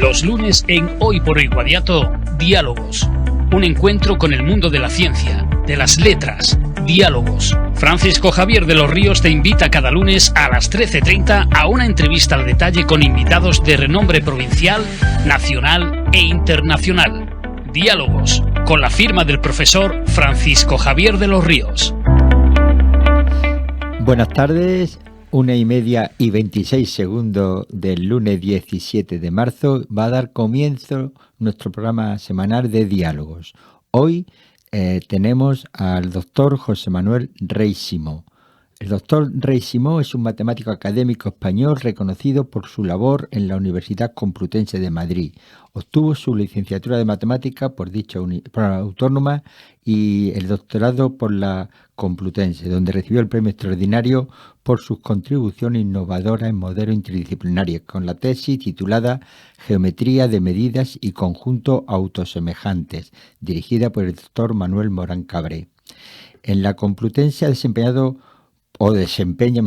Los lunes en Hoy por Hoy Guadiato, Diálogos. Un encuentro con el mundo de la ciencia, de las letras. Diálogos. Francisco Javier de los Ríos te invita cada lunes a las 13:30 a una entrevista al detalle con invitados de renombre provincial, nacional e internacional. Diálogos, con la firma del profesor Francisco Javier de los Ríos. Buenas tardes, 1:30:26 del lunes 17 de marzo va a dar comienzo nuestro programa semanal de diálogos. Hoy tenemos al doctor José Manuel Rey Simó. El doctor Rey Simó es un matemático académico español reconocido por su labor en la Universidad Complutense de Madrid. Obtuvo su licenciatura de matemática por dicha autónoma y el doctorado por la Complutense, donde recibió el premio extraordinario por sus contribuciones innovadoras en modelos interdisciplinarios, con la tesis titulada Geometría de medidas y conjuntos autosemejantes, dirigida por el doctor Manuel Morán Cabré. En la Complutense ha desempeña,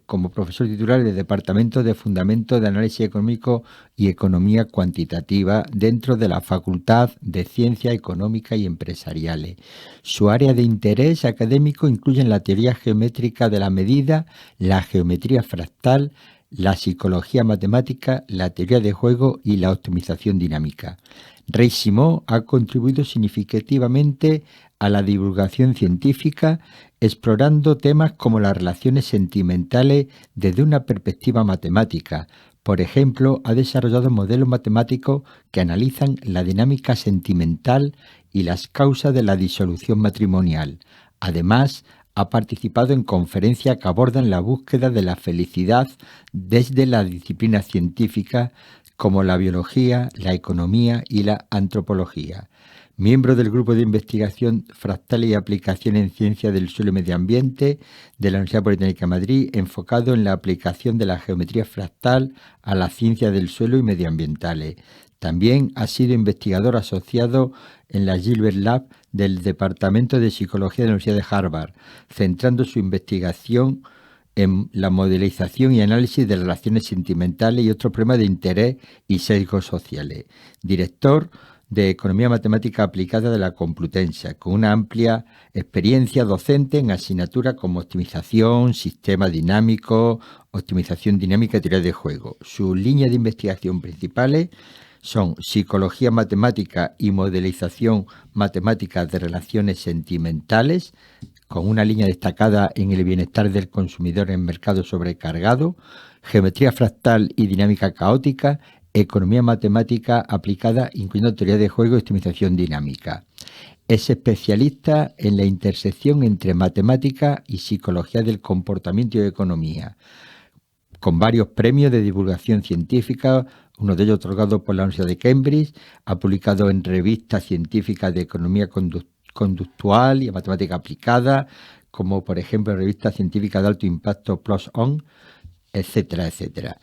como profesor titular del Departamento de Fundamentos de Análisis Económico y Economía Cuantitativa dentro de la Facultad de Ciencias Económicas y Empresariales. Su área de interés académico incluye la teoría geométrica de la medida, la geometría fractal, la psicología matemática, la teoría de juego y la optimización dinámica. Rey Simó ha contribuido significativamente a la divulgación científica, explorando temas como las relaciones sentimentales desde una perspectiva matemática. Por ejemplo, ha desarrollado modelos matemáticos que analizan la dinámica sentimental y las causas de la disolución matrimonial. Además, ha participado en conferencias que abordan la búsqueda de la felicidad desde las disciplinas científicas como la biología, la economía y la antropología. Miembro del Grupo de Investigación Fractal y Aplicación en Ciencia del Suelo y Medio Ambiente de la Universidad Politécnica de Madrid, enfocado en la aplicación de la geometría fractal a la ciencia del suelo y medioambientales. También ha sido investigador asociado en la Gilbert Lab del Departamento de Psicología de la Universidad de Harvard, centrando su investigación en la modelización y análisis de relaciones sentimentales y otros problemas de interés y sesgos sociales. Director de Economía Matemática Aplicada de la Complutense, con una amplia experiencia docente en asignaturas como optimización, sistema dinámico, optimización dinámica y teoría de juego. Sus líneas de investigación principales son psicología matemática y modelización matemática de relaciones sentimentales, con una línea destacada en el bienestar del consumidor en mercado sobrecargado, geometría fractal y dinámica caótica, economía matemática aplicada, incluyendo teoría de juego y optimización dinámica. Es especialista en la intersección entre matemática y psicología del comportamiento y economía, con varios premios de divulgación científica, uno de ellos otorgado por la Universidad de Cambridge. Ha publicado en revistas científicas de economía conductual y matemática aplicada, como por ejemplo revistas científicas de alto impacto PLOS ON, etcétera, etcétera.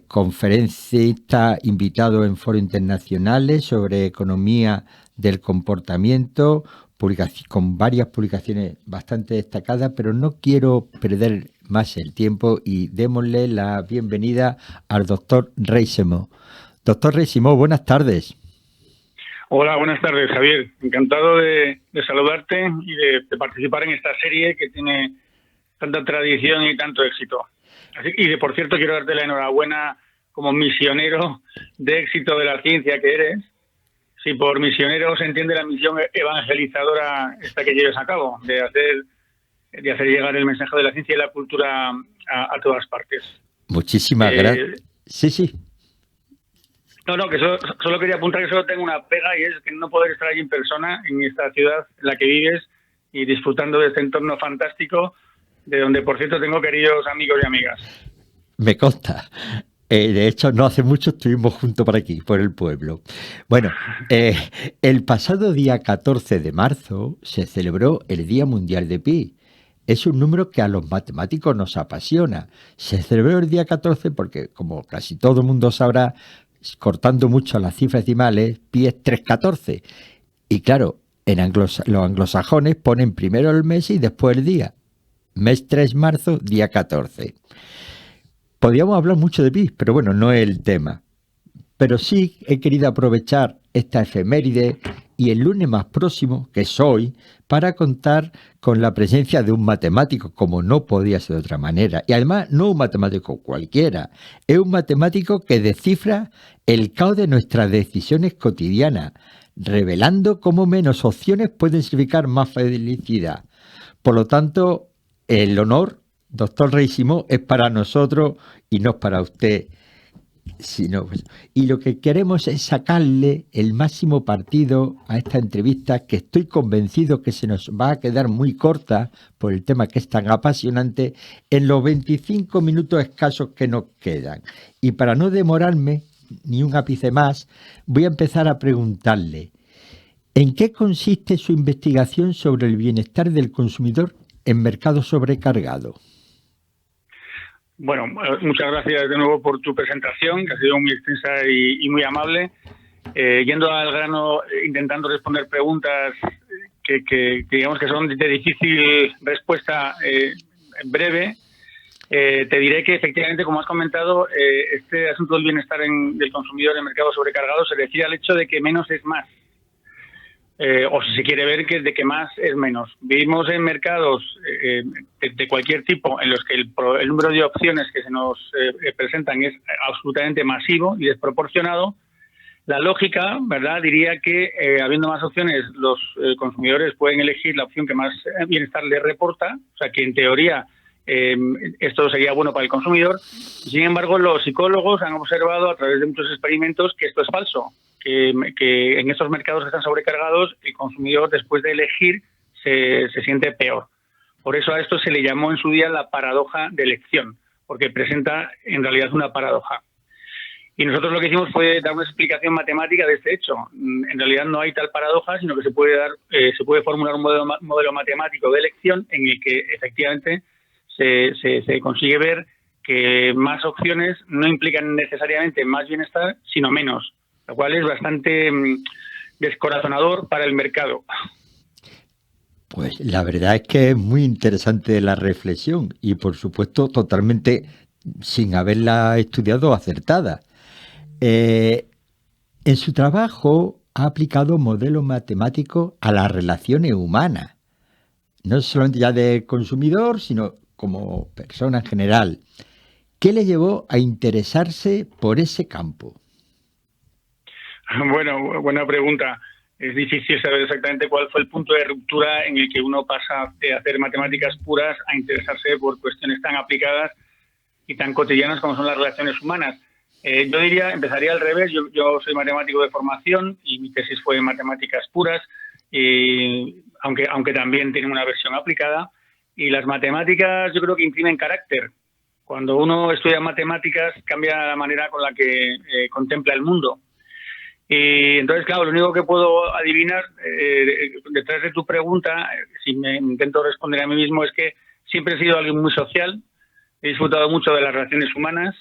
Conferencista invitado en foros internacionales sobre economía del comportamiento, con varias publicaciones bastante destacadas, pero no quiero perder más el tiempo y démosle la bienvenida al doctor Rey Simó. Doctor Rey Simó, buenas tardes. Hola, buenas tardes, Javier. Encantado de saludarte y de participar en esta serie que tiene tanta tradición y tanto éxito. Por cierto, quiero darte la enhorabuena como misionero de éxito de la ciencia que eres. Si por misionero se entiende la misión evangelizadora esta que llevas a cabo, de hacer llegar el mensaje de la ciencia y la cultura a todas partes. Muchísimas gracias. Sí. No, que solo quería apuntar que solo tengo una pega, y es que no poder estar allí en persona, en esta ciudad en la que vives y disfrutando de este entorno fantástico, de donde, por cierto, tengo queridos amigos y amigas. Me consta. De hecho, no hace mucho estuvimos juntos por aquí, por el pueblo. Bueno, el pasado día 14 de marzo se celebró el Día Mundial de Pi. Es un número que a los matemáticos nos apasiona. Se celebró el día 14 porque, como casi todo el mundo sabrá, cortando mucho las cifras decimales, pi es 3,14. Y claro, los anglosajones ponen primero el mes y después el día. Mes 3 marzo, día 14. Podríamos hablar mucho de BIS, pero bueno, no es el tema. Pero sí he querido aprovechar esta efeméride y el lunes más próximo, que es hoy, para contar con la presencia de un matemático, como no podía ser de otra manera. Y además, no un matemático cualquiera, es un matemático que descifra el caos de nuestras decisiones cotidianas, revelando cómo menos opciones pueden significar más felicidad. Por lo tanto, el honor, doctor Rey Simón, es para nosotros y no es para usted. Pues, y lo que queremos es sacarle el máximo partido a esta entrevista, que estoy convencido que se nos va a quedar muy corta por el tema que es tan apasionante en los 25 minutos escasos que nos quedan. Y para no demorarme ni un ápice más, voy a empezar a preguntarle: ¿en qué consiste su investigación sobre el bienestar del consumidor en mercado sobrecargado? Bueno, muchas gracias de nuevo por tu presentación, que ha sido muy extensa y muy amable. Yendo al grano, intentando responder preguntas que digamos que son de difícil respuesta en breve, te diré que efectivamente, como has comentado, este asunto del bienestar del consumidor en mercado sobrecargado se refiere al hecho de que menos es más. O si se quiere ver que de que más es menos. Vivimos en mercados de cualquier tipo en los que el número de opciones que se nos presentan es absolutamente masivo y desproporcionado. La lógica, ¿verdad?, diría que habiendo más opciones, los consumidores pueden elegir la opción que más bienestar les reporta, o sea que en teoría esto sería bueno para el consumidor. Sin embargo, los psicólogos han observado a través de muchos experimentos que esto es falso, que en estos mercados que están sobrecargados, el consumidor, después de elegir, se siente peor. Por eso a esto se le llamó en su día la paradoja de elección, porque presenta en realidad una paradoja. Y nosotros lo que hicimos fue dar una explicación matemática de este hecho. En realidad no hay tal paradoja, sino que se puede formular un modelo matemático de elección en el que efectivamente se consigue ver que más opciones no implican necesariamente más bienestar, sino menos, lo cual es bastante descorazonador para el mercado. Pues la verdad es que es muy interesante la reflexión y, por supuesto, totalmente sin haberla estudiado acertada. En su trabajo ha aplicado modelos matemáticos a las relaciones humanas, no solamente ya del consumidor, sino como persona en general. ¿Qué le llevó a interesarse por ese campo? Bueno, buena pregunta. Es difícil saber exactamente cuál fue el punto de ruptura en el que uno pasa de hacer matemáticas puras a interesarse por cuestiones tan aplicadas y tan cotidianas como son las relaciones humanas. Yo diría, empezaría al revés. Yo soy matemático de formación y mi tesis fue en matemáticas puras, aunque también tiene una versión aplicada. Y las matemáticas yo creo que imprimen carácter. Cuando uno estudia matemáticas cambia la manera con la que contempla el mundo. Y entonces, claro, lo único que puedo adivinar detrás de tu pregunta, si me intento responder a mí mismo, es que siempre he sido alguien muy social, he disfrutado mucho de las relaciones humanas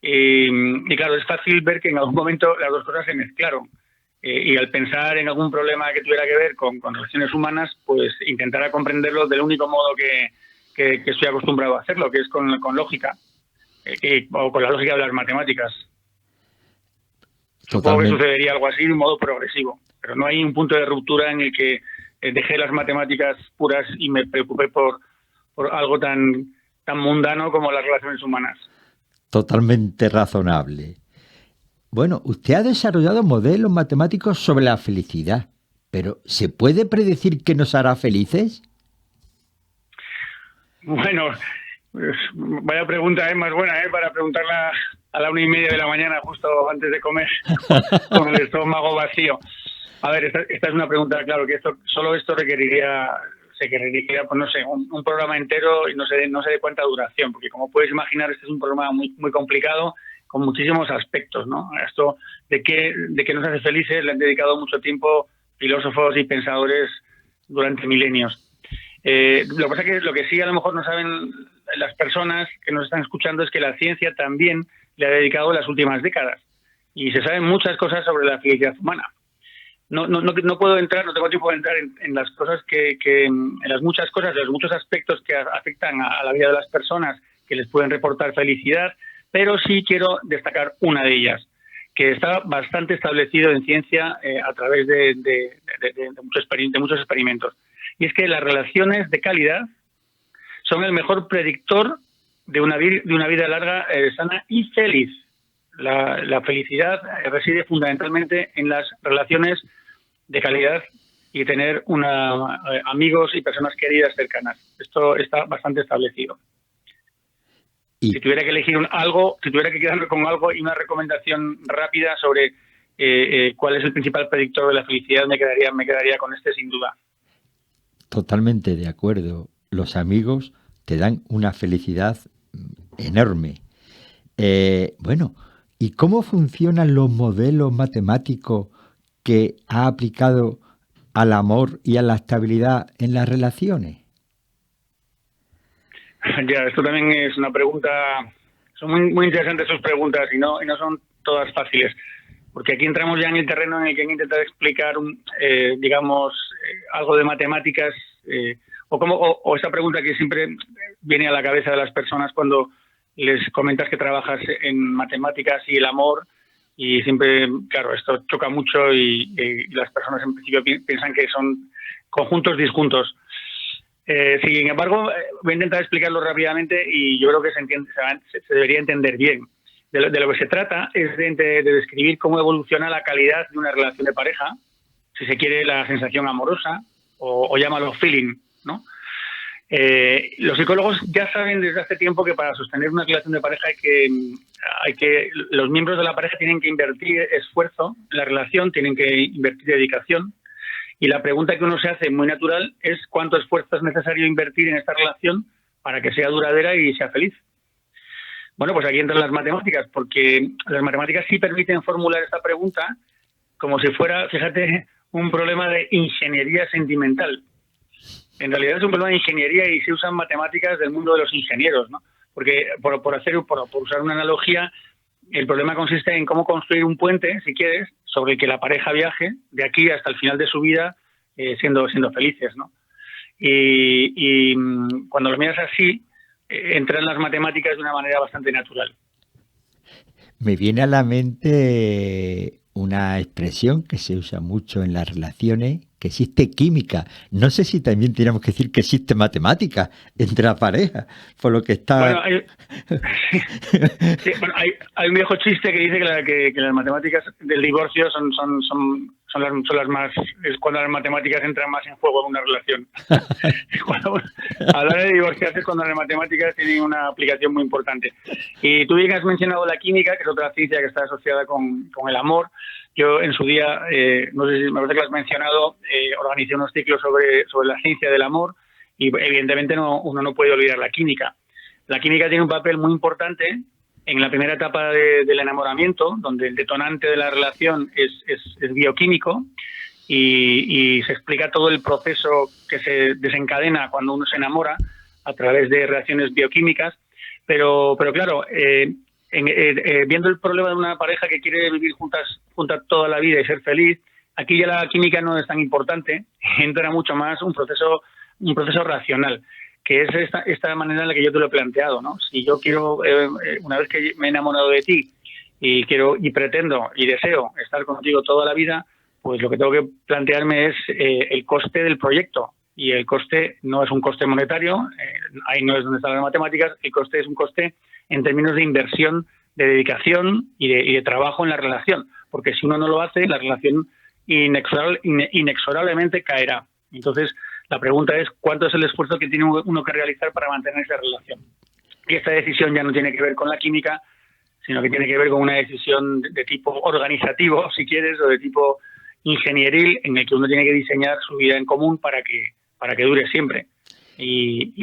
y claro, es fácil ver que en algún momento las dos cosas se mezclaron. Y al pensar en algún problema que tuviera que ver con relaciones humanas, pues intentar comprenderlo del único modo que estoy acostumbrado a hacerlo, que es con lógica, o con la lógica de las matemáticas. Supongo que sucedería algo así de un modo progresivo, pero no hay un punto de ruptura en el que dejé las matemáticas puras y me preocupé por algo tan mundano como las relaciones humanas. Totalmente razonable. Bueno, usted ha desarrollado modelos matemáticos sobre la felicidad, pero ¿se puede predecir qué nos hará felices? Bueno, pues, vaya pregunta, más buena, para preguntarla a la 1:30 de la mañana, justo antes de comer, con el estómago vacío. A ver, esta es una pregunta, claro, que solo esto se requeriría, pues no sé, un programa entero y no sé de cuánta duración, porque como puedes imaginar, este es un problema muy, muy complicado, con muchísimos aspectos, ¿no? Esto de qué nos hace felices le han dedicado mucho tiempo filósofos y pensadores durante milenios. Lo que pasa es que lo que sí a lo mejor no saben las personas que nos están escuchando es que la ciencia también le ha dedicado las últimas décadas y se saben muchas cosas sobre la felicidad humana. No puedo entrar, no tengo tiempo de entrar en las cosas en las muchas cosas, los muchos aspectos que afectan a la vida de las personas, que les pueden reportar felicidad, pero sí quiero destacar una de ellas, que está bastante establecido en ciencia a través de muchos experimentos. Y es que las relaciones de calidad son el mejor predictor de una vida larga, sana y feliz. La felicidad reside fundamentalmente en las relaciones de calidad y tener amigos y personas queridas cercanas. Esto está bastante establecido. Si tuviera que elegir si tuviera que quedarme con algo y una recomendación rápida sobre cuál es el principal predictor de la felicidad, me quedaría con este sin duda. Totalmente de acuerdo. Los amigos te dan una felicidad enorme. Bueno, ¿y cómo funcionan los modelos matemáticos que ha aplicado al amor y a la estabilidad en las relaciones? Ya, esto también es una pregunta. Son muy interesantes sus preguntas y no son todas fáciles, porque aquí entramos ya en el terreno en el que hay que intentar explicar, algo de matemáticas, o esa pregunta que siempre viene a la cabeza de las personas cuando les comentas que trabajas en matemáticas y el amor, y siempre, claro, esto choca mucho y las personas en principio piensan que son conjuntos disjuntos. Sin embargo, voy a intentar explicarlo rápidamente y yo creo que se debería entender bien. De lo que se trata es de describir cómo evoluciona la calidad de una relación de pareja, si se quiere la sensación amorosa o llámalo feeling, ¿no? Los psicólogos ya saben desde hace tiempo que para sostener una relación de pareja los miembros de la pareja tienen que invertir esfuerzo en la relación, tienen que invertir dedicación. Y la pregunta que uno se hace muy natural es cuánto esfuerzo es necesario invertir en esta relación para que sea duradera y sea feliz. Bueno, pues aquí entran las matemáticas, porque las matemáticas sí permiten formular esta pregunta como si fuera, fíjate, un problema de ingeniería sentimental. En realidad es un problema de ingeniería y se usan matemáticas del mundo de los ingenieros, ¿no? Porque por usar una analogía, el problema consiste en cómo construir un puente, si quieres, sobre el que la pareja viaje de aquí hasta el final de su vida siendo felices, ¿no? Y cuando lo miras así, entran las matemáticas de una manera bastante natural. Me viene a la mente una expresión que se usa mucho en las relaciones, que existe química. No sé si también tenemos que decir que existe matemática entre la pareja, por lo que está... Bueno, hay un viejo chiste que dice que las matemáticas del divorcio son las más... Es cuando las matemáticas entran más en juego en una relación. Hablar de divorciarse es cuando las matemáticas tienen una aplicación muy importante. Y tú bien has mencionado la química, que es otra ciencia que está asociada con el amor. Yo en su día, no sé si me parece que lo has mencionado, organicé unos ciclos sobre la ciencia del amor y evidentemente uno no puede olvidar la química. La química tiene un papel muy importante en la primera etapa del enamoramiento, donde el detonante de la relación es bioquímico y se explica todo el proceso que se desencadena cuando uno se enamora a través de reacciones bioquímicas, pero claro, viendo el problema de una pareja que quiere vivir juntas toda la vida y ser feliz, aquí ya la química no es tan importante, entra mucho más un proceso racional, que es esta manera en la que yo te lo he planteado, ¿no? Si yo quiero, una vez que me he enamorado de ti y pretendo y deseo estar contigo toda la vida, pues lo que tengo que plantearme es el coste del proyecto. Y el coste no es un coste monetario, ahí no es donde están las matemáticas, el coste es un coste en términos de inversión, de dedicación y de trabajo en la relación, porque si uno no lo hace, la relación inexorablemente caerá. Entonces, la pregunta es cuánto es el esfuerzo que tiene uno que realizar para mantener esa relación. Y esta decisión ya no tiene que ver con la química, sino que tiene que ver con una decisión de tipo organizativo, si quieres, o de tipo ingenieril, en el que uno tiene que diseñar su vida en común para que dure siempre. Y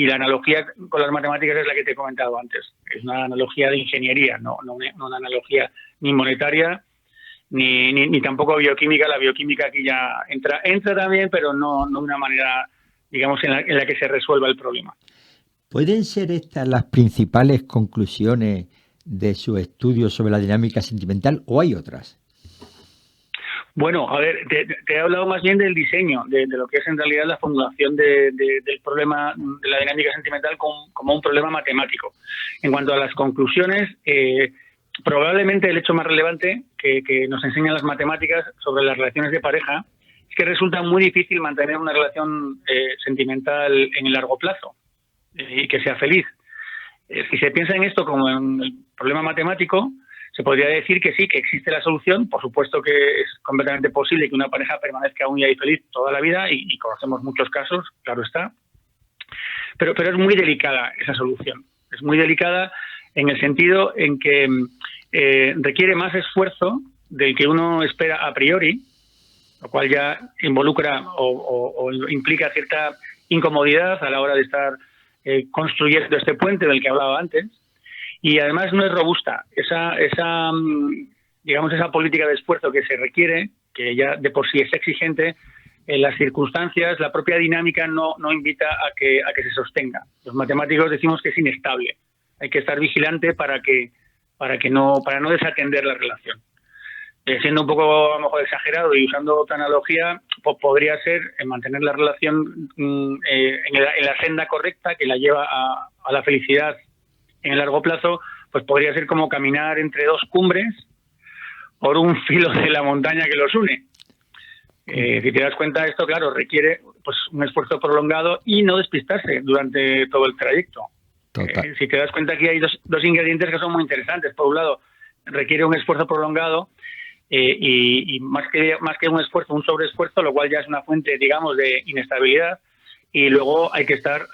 la analogía con las matemáticas es la que te he comentado antes. Es una analogía de ingeniería, no una analogía ni monetaria ni tampoco bioquímica. La bioquímica aquí ya entra también, pero no de una manera, digamos, en la que se resuelva el problema. ¿Pueden ser estas las principales conclusiones de su estudio sobre la dinámica sentimental o hay otras? Bueno, a ver, te he hablado más bien del diseño, de lo que es en realidad la formulación del problema de la dinámica sentimental como un problema matemático. En cuanto a las conclusiones, probablemente el hecho más relevante que nos enseñan las matemáticas sobre las relaciones de pareja es que resulta muy difícil mantener una relación sentimental en el largo plazo y que sea feliz. Si se piensa en esto como en el problema matemático, se podría decir que sí, que existe la solución. Por supuesto que es completamente posible que una pareja permanezca unida y feliz toda la vida, y conocemos muchos casos, claro está. Pero es muy delicada esa solución. Es muy delicada en el sentido en que requiere más esfuerzo del que uno espera a priori, lo cual ya involucra o implica cierta incomodidad a la hora de estar construyendo este puente del que hablaba antes. Y además no es robusta. Esa política de esfuerzo que se requiere, que ya de por sí es exigente, en las circunstancias, la propia dinámica no invita a que se sostenga. Los matemáticos decimos que es inestable. Hay que estar vigilante para no desatender la relación. Siendo un poco a lo mejor exagerado y usando otra analogía, pues podría ser mantener la relación en la senda correcta que la lleva a la felicidad en el largo plazo, pues podría ser como caminar entre dos cumbres por un filo de la montaña que los une. Si te das cuenta, esto, claro, requiere pues un esfuerzo prolongado y no despistarse durante todo el trayecto. Si te das cuenta, aquí hay dos ingredientes que son muy interesantes. Por un lado, requiere un esfuerzo prolongado y más que un esfuerzo, un sobreesfuerzo, lo cual ya es una fuente, digamos, de inestabilidad. Y luego hay que estar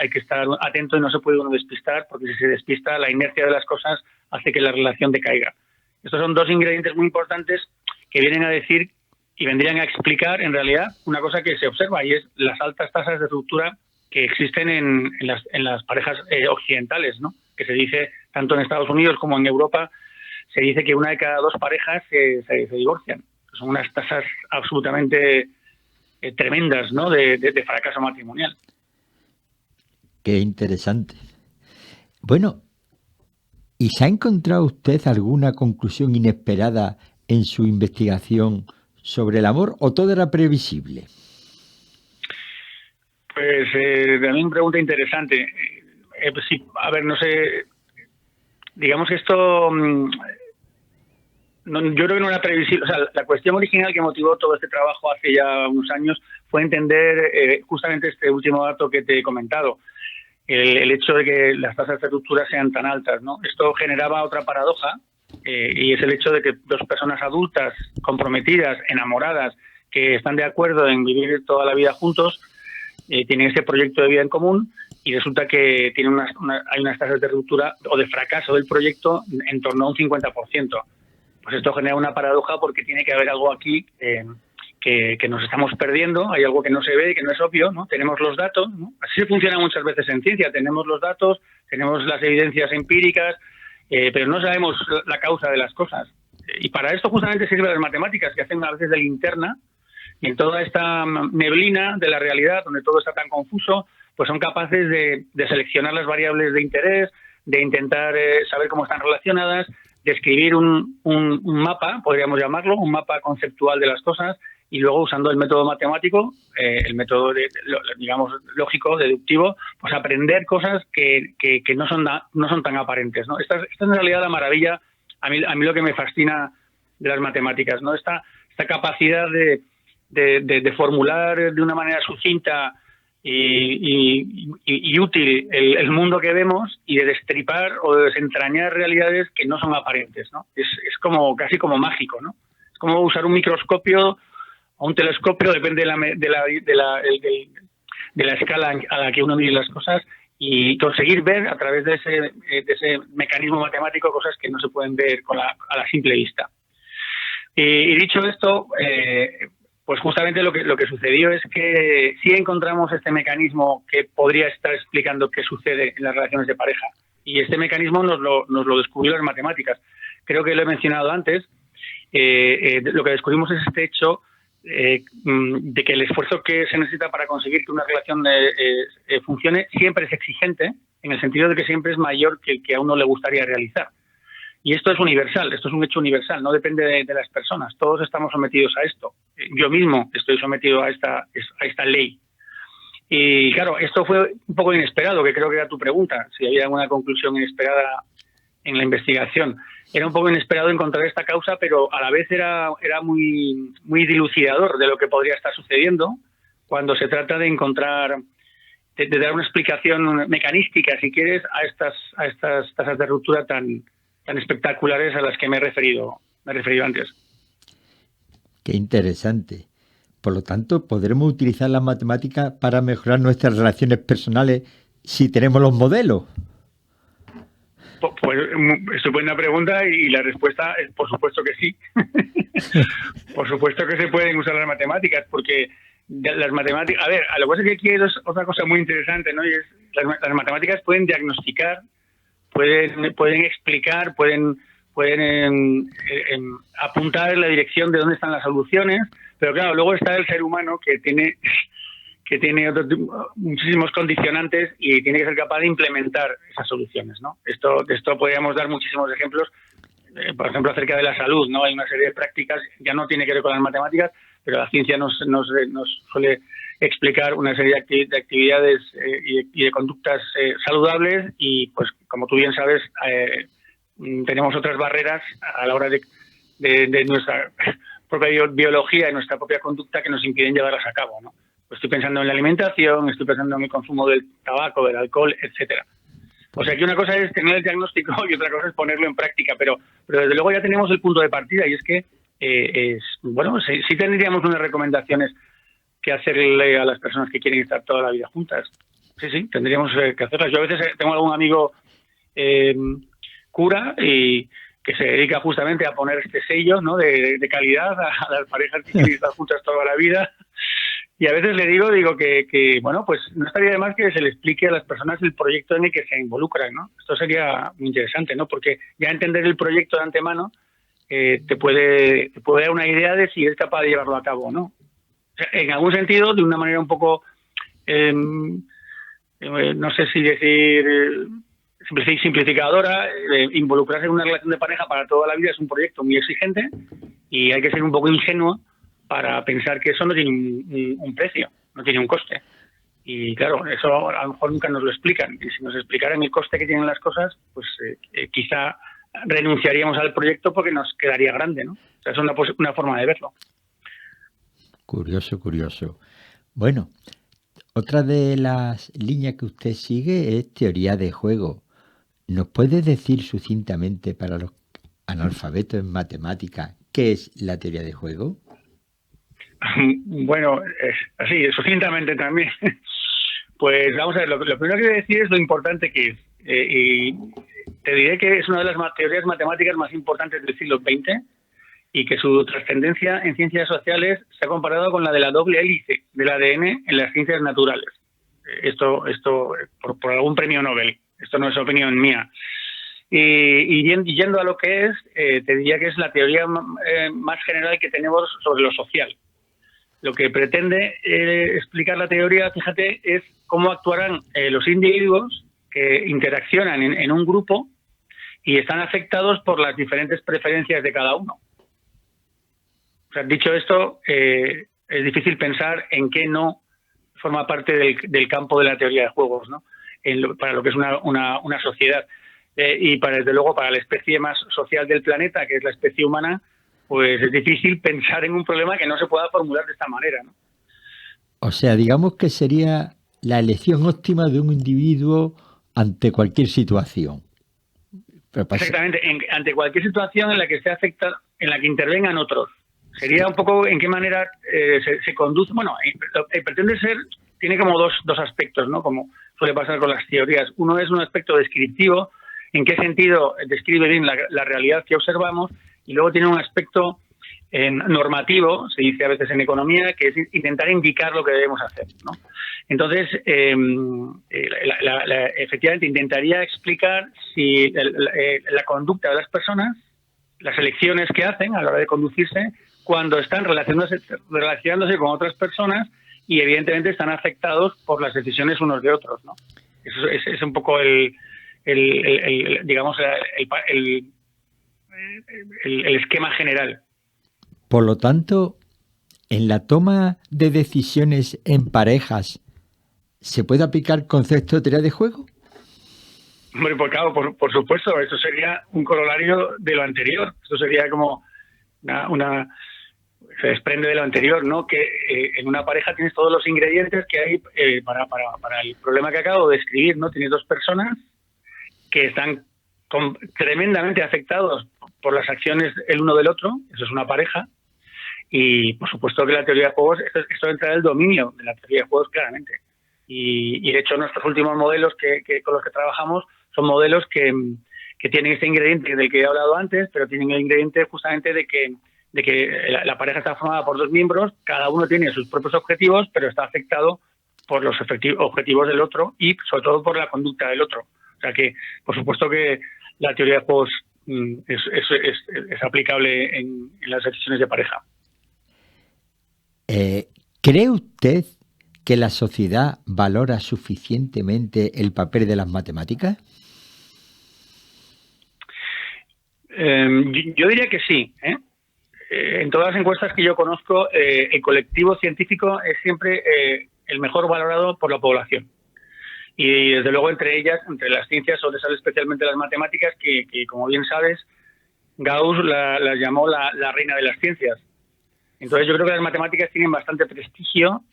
atento y no se puede uno despistar, porque si se despista, la inercia de las cosas hace que la relación decaiga. Estos son dos ingredientes muy importantes que vienen a decir y vendrían a explicar, en realidad, una cosa que se observa, y es las altas tasas de ruptura que existen en las parejas occidentales, ¿no? Que se dice, tanto en Estados Unidos como en Europa, se dice que 1 de cada 2 parejas se divorcian. Son unas tasas absolutamente tremendas, ¿no? de fracaso matrimonial. Qué interesante. Bueno, ¿y se ha encontrado usted alguna conclusión inesperada en su investigación sobre el amor, o todo era previsible? Pues también una pregunta interesante. Pues sí, a ver, no sé, digamos que esto yo creo que no era previsible. O sea, la cuestión original que motivó todo este trabajo hace ya unos años fue entender justamente este último dato que te he comentado, el hecho de que las tasas de ruptura sean tan altas, ¿no? Esto generaba otra paradoja, y es el hecho de que dos personas adultas, comprometidas, enamoradas, que están de acuerdo en vivir toda la vida juntos, tienen este proyecto de vida en común, y resulta que tienen hay unas tasas de ruptura o de fracaso del proyecto en torno a un 50%. Pues esto genera una paradoja, porque tiene que haber algo aquí que nos estamos perdiendo, hay algo que no se ve, que no es obvio, ¿no? Tenemos los datos, ¿no? Así funciona muchas veces en ciencia, tenemos los datos, tenemos las evidencias empíricas, pero no sabemos la causa de las cosas. Y para esto justamente sirven las matemáticas, que hacen a veces de linterna, y en toda esta neblina de la realidad, donde todo está tan confuso, pues son capaces de seleccionar las variables de interés, de intentar saber cómo están relacionadas, de escribir un mapa, podríamos llamarlo, un mapa conceptual de las cosas, y luego, usando el método matemático, el método digamos lógico, deductivo, pues aprender cosas que no son tan aparentes, ¿no? Esta es en realidad la maravilla, a mí lo que me fascina de las matemáticas, ¿no? Esta capacidad de formular de una manera sucinta y útil el mundo que vemos, y de destripar o de desentrañar realidades que no son aparentes, ¿no? Es casi como mágico, ¿no? Es como usar un microscopio o un telescopio, depende de la escala a la que uno mire las cosas, y conseguir ver a través de ese mecanismo matemático cosas que no se pueden ver a la simple vista. Y dicho esto, pues justamente lo que sucedió es que sí encontramos este mecanismo que podría estar explicando qué sucede en las relaciones de pareja. Y este mecanismo nos lo descubrió las matemáticas. Creo que lo he mencionado antes. Lo que descubrimos es este hecho de que el esfuerzo que se necesita para conseguir que una relación funcione siempre es exigente, en el sentido de que siempre es mayor que el que a uno le gustaría realizar. Y esto es universal, esto es un hecho universal, no depende de las personas. Todos estamos sometidos a esto. Yo mismo estoy sometido a esta ley. Y claro, esto fue un poco inesperado, que creo que era tu pregunta, si había alguna conclusión inesperada en la investigación. Era un poco inesperado encontrar esta causa, pero a la vez era muy, muy dilucidador de lo que podría estar sucediendo cuando se trata de encontrar, de dar una explicación mecanística, si quieres, a estas tasas de ruptura tan espectaculares a las que me he referido antes. Qué interesante. Por lo tanto, ¿podremos utilizar la matemática para mejorar nuestras relaciones personales si tenemos los modelos? Pues estupenda pregunta, y la respuesta es por supuesto que sí. Por supuesto que se pueden usar las matemáticas, porque las matemáticas... A ver, lo que pasa es que aquí hay otra cosa muy interesante, ¿no? Y es las matemáticas pueden diagnosticar, pueden explicar, pueden apuntar en la dirección de dónde están las soluciones, pero claro, luego está el ser humano que tiene muchísimos condicionantes y tiene que ser capaz de implementar esas soluciones, ¿no? De esto podríamos dar muchísimos ejemplos, por ejemplo, acerca de la salud, ¿no? Hay una serie de prácticas, ya no tiene que ver con las matemáticas, pero la ciencia nos suele explicar una serie de actividades y de conductas saludables, y pues como tú bien sabes, tenemos otras barreras a la hora de nuestra propia biología y nuestra propia conducta que nos impiden llevarlas a cabo, ¿no? Pues estoy pensando en la alimentación, estoy pensando en el consumo del tabaco, del alcohol, etcétera. O sea que una cosa es tener el diagnóstico y otra cosa es ponerlo en práctica, pero desde luego ya tenemos el punto de partida, y es que sí tendríamos unas recomendaciones que hacerle a las personas que quieren estar toda la vida juntas. Sí, tendríamos que hacerlas. Yo a veces tengo algún amigo cura y que se dedica justamente a poner este sello, ¿no?, de calidad a las parejas que quieren estar juntas toda la vida. Y a veces le digo que bueno, pues no estaría de más que se le explique a las personas el proyecto en el que se involucran, ¿no? Esto sería muy interesante, ¿no? Porque ya entender el proyecto de antemano te puede dar una idea de si es capaz de llevarlo a cabo o no. O sea, en algún sentido, de una manera un poco, no sé si decir simplificadora, involucrarse en una relación de pareja para toda la vida es un proyecto muy exigente, y hay que ser un poco ingenuo para pensar que eso no tiene un precio, no tiene un coste. Y claro, eso a lo mejor nunca nos lo explican. Y si nos explicaran el coste que tienen las cosas, pues quizá renunciaríamos al proyecto porque nos quedaría grande, ¿no? O sea, es una forma de verlo. Curioso. Bueno, otra de las líneas que usted sigue es teoría de juego. ¿Nos puede decir sucintamente para los analfabetos en matemáticas qué es la teoría de juego? Bueno, así, sucintamente también. Pues vamos a ver, lo primero que voy a decir es lo importante que es. Y te diré que es una de las teorías matemáticas más importantes del siglo XX, y que su trascendencia en ciencias sociales se ha comparado con la de la doble hélice del ADN en las ciencias naturales. Esto por algún premio Nobel. Esto no es opinión mía. Y yendo a lo que es, te diría que es la teoría más general que tenemos sobre lo social. Lo que pretende explicar la teoría, fíjate, es cómo actuarán los individuos que interaccionan en un grupo y están afectados por las diferentes preferencias de cada uno. O sea, dicho esto, es difícil pensar en qué no forma parte del campo de la teoría de juegos, ¿no? Para lo que es una sociedad. Y desde luego para la especie más social del planeta, que es la especie humana, pues es difícil pensar en un problema que no se pueda formular de esta manera, ¿no? O sea, digamos que sería la elección óptima de un individuo ante cualquier situación. Exactamente, ante cualquier situación en la que esté afectada, en la que intervengan otros. Sería un poco en qué manera se conduce. Bueno, pretende ser, tiene como dos aspectos, ¿no? Como suele pasar con las teorías. Uno es un aspecto descriptivo, en qué sentido describe bien la realidad que observamos, y luego tiene un aspecto normativo, se dice a veces en economía, que es intentar indicar lo que debemos hacer, ¿no? Entonces, efectivamente intentaría explicar si la conducta de las personas, las elecciones que hacen a la hora de conducirse, cuando están relacionándose con otras personas y evidentemente están afectados por las decisiones unos de otros, ¿no? Eso es un poco digamos, el esquema general. Por lo tanto, en la toma de decisiones en parejas, ¿se puede aplicar concepto de teoría de juego? Hombre, pues claro, por supuesto, eso sería un corolario de lo anterior. Esto sería como se desprende de lo anterior, ¿no? Que en una pareja tienes todos los ingredientes que hay para el problema que acabo de describir, ¿no? Tienes dos personas que están tremendamente afectados por las acciones el uno del otro, eso es una pareja, y por supuesto que la teoría de juegos, esto entra en el dominio de la teoría de juegos claramente. Y de hecho nuestros últimos modelos con los que trabajamos son modelos que tienen este ingrediente del que he hablado antes, pero tienen el ingrediente justamente de que la pareja está formada por dos miembros, cada uno tiene sus propios objetivos, pero está afectado por los objetivos del otro y sobre todo por la conducta del otro. O sea que, por supuesto que la teoría de juegos es aplicable en las decisiones de pareja. ¿Cree usted que la sociedad valora suficientemente el papel de las matemáticas? Yo diría que sí, en todas las encuestas que yo conozco, el colectivo científico es siempre el mejor valorado por la población. Y desde luego entre las ciencias, sobresale especialmente las matemáticas, que como bien sabes, Gauss las llamó la reina de las ciencias. Entonces yo creo que las matemáticas tienen bastante prestigio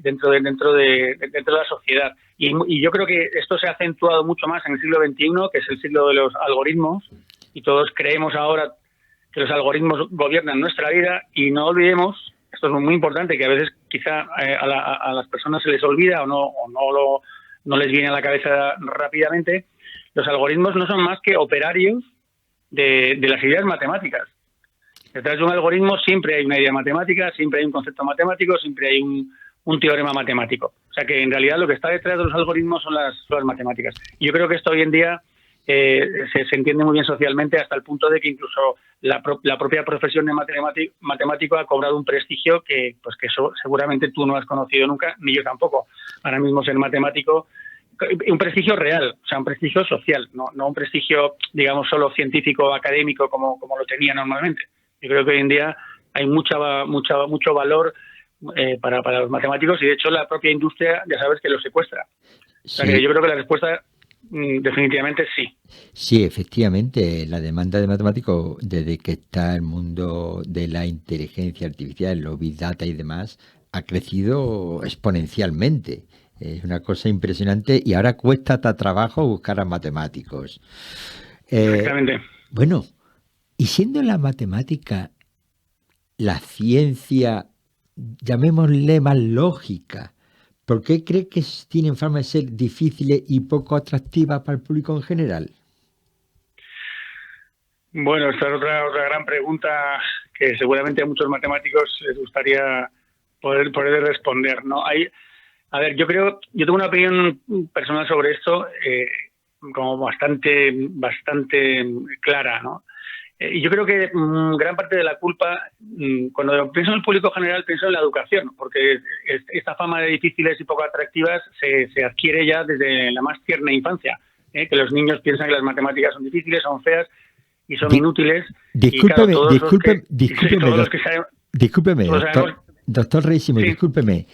dentro de la sociedad. Y yo creo que esto se ha acentuado mucho más en el siglo XXI, que es el siglo de los algoritmos, y todos creemos ahora que los algoritmos gobiernan nuestra vida, y no olvidemos, esto es muy importante, que a veces quizá a las personas se les olvida o no les viene a la cabeza rápidamente, los algoritmos no son más que operarios de las ideas matemáticas. Detrás de un algoritmo siempre hay una idea matemática, siempre hay un concepto matemático, siempre hay un teorema matemático. O sea que en realidad lo que está detrás de los algoritmos son las matemáticas. Y yo creo que esto hoy en día se entiende muy bien socialmente, hasta el punto de que incluso la propia profesión de matemático ha cobrado un prestigio que eso seguramente tú no has conocido nunca, ni yo tampoco. Ahora mismo ser matemático, un prestigio real, o sea, un prestigio social, no un prestigio, digamos, solo científico, académico, como lo tenía normalmente. Yo creo que hoy en día hay mucho valor para los matemáticos, y de hecho la propia industria ya sabes que los secuestra. Sí. O sea que yo creo que la respuesta definitivamente sí. Sí, efectivamente, la demanda de matemáticos desde que está el mundo de la inteligencia artificial, los big data y demás, ha crecido exponencialmente. Es una cosa impresionante y ahora cuesta hasta trabajo buscar a matemáticos. Exactamente. Bueno, y siendo la matemática la ciencia, llamémosle más lógica, ¿por qué cree que tienen fama de ser difíciles y poco atractivas para el público en general? Bueno, esta es otra gran pregunta que seguramente a muchos matemáticos les gustaría poder responder, ¿no? A ver, yo tengo una opinión personal sobre esto como bastante clara, ¿no? Y yo creo que gran parte de la culpa, cuando pienso en el público general, pienso en la educación, porque esta fama de difíciles y poco atractivas se adquiere ya desde la más tierna infancia, que los niños piensan que las matemáticas son difíciles, son feas y son inútiles. Discúlpeme, claro, doctor Reísimo, sí. Discúlpeme.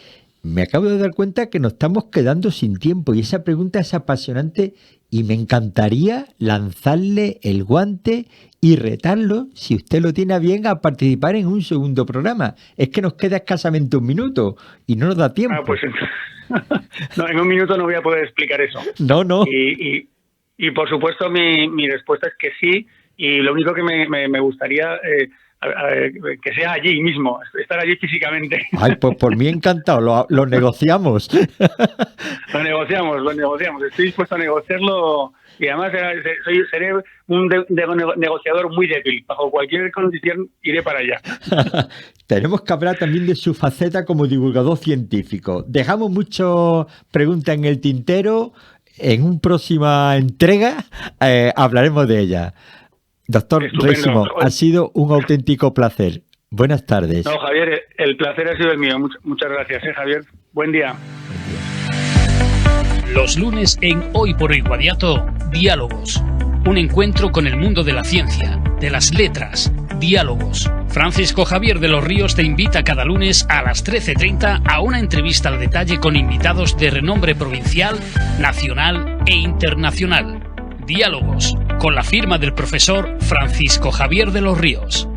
Me acabo de dar cuenta que nos estamos quedando sin tiempo y esa pregunta es apasionante y me encantaría lanzarle el guante y retarlo, si usted lo tiene a bien, a participar en un segundo programa. Es que nos queda escasamente un minuto y no nos da tiempo. Pues no, en un minuto no voy a poder explicar eso. No. Y por supuesto mi respuesta es que sí, y lo único que me gustaría que sea allí mismo, estar allí físicamente. Ay, pues por mí encantado, lo negociamos. Lo negociamos. Estoy dispuesto a negociarlo y además seré un negociador muy débil. Bajo cualquier condición iré para allá. Tenemos que hablar también de su faceta como divulgador científico. Dejamos muchas preguntas en el tintero. En una próxima entrega hablaremos de ella. Doctor Reísimo, ha sido un auténtico placer. Buenas tardes. No, Javier, el placer ha sido el mío. Muchas gracias, Javier. Buen día. Los lunes en Hoy por Hoy Guadiato, Diálogos. un encuentro con el mundo de la ciencia, de las letras, diálogos. Francisco Javier de los Ríos te invita cada lunes a las 13:30 a una entrevista al detalle con invitados de renombre provincial, nacional e internacional. Diálogos, con la firma del profesor Francisco Javier de los Ríos.